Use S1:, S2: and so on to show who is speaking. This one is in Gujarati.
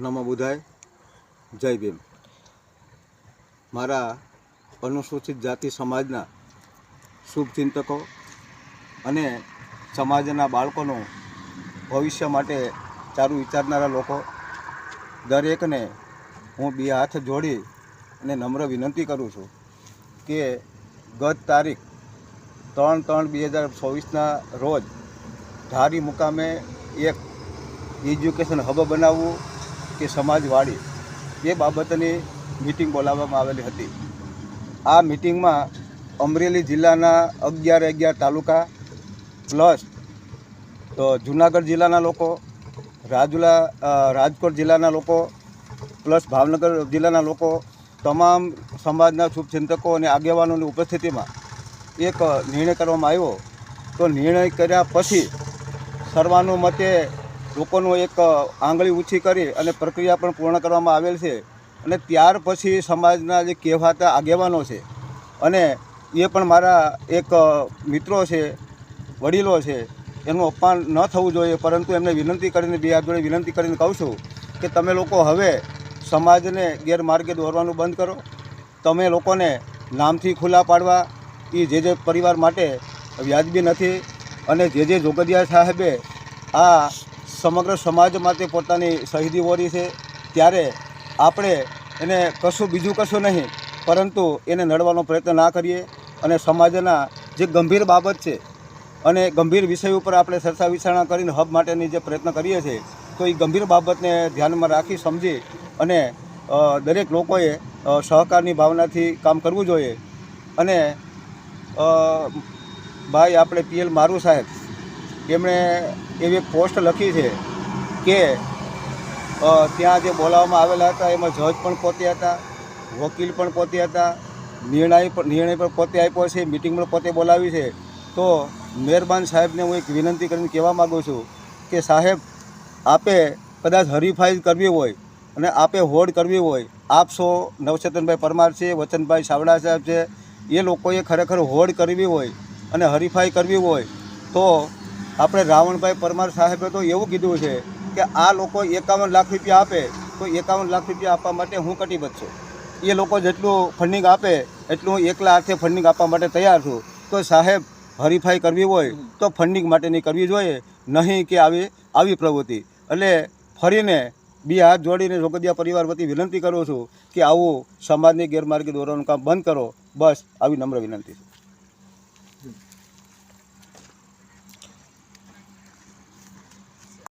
S1: નમો બુધાય, જય ભીમ। મારા અનુસૂચિત જાતિ સમાજના શુભચિંતકો અને સમાજના બાળકોનું ભવિષ્ય માટે સારું વિચારનારા લોકો દરેકને હું બે હાથ જોડી અને નમ્ર વિનંતી કરું છું કે ગત તારીખ 3/3/2024ના રોજ ધારી મુકામે એક એજ્યુકેશન હબ બનાવવું કે સમાજવાડી એ બાબતની મિટિંગ બોલાવવામાં આવેલી હતી। આ મિટિંગમાં અમરેલી જિલ્લાના 11 તાલુકા પ્લસ તો જુનાગઢ જિલ્લાના લોકો, રાજકોટ જિલ્લાના લોકો પ્લસ ભાવનગર જિલ્લાના લોકો, તમામ સમાજના શુભચિંતકો અને આગેવાનોની ઉપસ્થિતિમાં એક નિર્ણય કરવામાં આવ્યો। તો નિર્ણય કર્યા પછી સર્વાનુમતે લોકોનું એક આંગળી ઊંચી કરી અને પ્રક્રિયા પણ પૂર્ણ કરવામાં આવેલ છે। અને ત્યાર પછી સમાજના જે કહેવાતા આગેવાનો છે અને એ પણ મારા એક મિત્રો છે, વડીલો છે, એનું અપમાન ન થવું જોઈએ, પરંતુ એમને વિનંતી કરીને બે હાથ જોડે વિનંતી કરીને કહું છું કે તમે લોકો હવે સમાજને ગેરમાર્ગે દોરવાનું બંધ કરો। તમે લોકોને નામથી ખુલ્લા પાડવા એ જે પરિવાર માટે વ્યાજબી નથી। અને જે જોગડિયા સાહેબે આ સમગ્ર સમાજ માટે પોતાની શહીદી વોરી છે, ત્યારે આપણે એને બીજું કશું નહીં પરંતુ એને નડવાનો પ્રયત્ન ના કરીએ અને સમાજના જે ગંભીર બાબત છે અને ગંભીર વિષય ઉપર આપણે ચર્ચા વિચારણા કરીને હબ માટેની જે પ્રયત્ન કરીએ છીએ, તો એ ગંભીર બાબતને ધ્યાનમાં રાખી સમજી અને દરેક લોકોએ સહકારની ભાવનાથી કામ કરવું જોઈએ। અને ભાઈ આપણે PL મારુ સાહેબ એમણે એવી પોસ્ટ લખી છે કે ત્યાં જે બોલાવવામાં આવેલા હતા એમાં જજ પણ પોતે હતા, વકીલ પણ પોતે હતા, નિર્ણય પણ પોતે આપ્યો છે, મિટિંગ પણ પોતે બોલાવી છે। તો મહેરબાન સાહેબને હું એક વિનંતી કરીને કહેવા માગું છું કે સાહેબ, આપે કદાચ હરીફાઈ કરવી હોય અને આપે હોડ કરવી હોય, આપશો નવચેતનભાઈ પરમાર છે, વચનભાઈ સાવડા સાહેબ છે, એ લોકોએ ખરેખર હોડ કરવી હોય અને હરીફાઈ કરવી હોય તો આપણે રાવણભાઈ પરમાર સાહેબે તો એવું કીધું છે કે આ લોકો 51 લાખ રૂપિયા આપે તો 51 લાખ રૂપિયા આપવા માટે હું કટિબદ્ધ છું। એ લોકો જેટલું ફંડિંગ આપે એટલું હું એકલા હાથે ફંડિંગ આપવા માટે તૈયાર છું। તો સાહેબ, હરીફાઈ કરવી હોય તો ફંડિંગ માટેની કરવી જોઈએ, નહીં કે આવી પ્રવૃત્તિ। એટલે ફરીને બે હાથ જોડીને જોગડિયા પરિવાર વતી વિનંતી કરું છું કે આવું સમાજની ગેરમાર્ગે દોરવાનું કામ બંધ કરો। બસ આવી નમ્ર વિનંતી છે।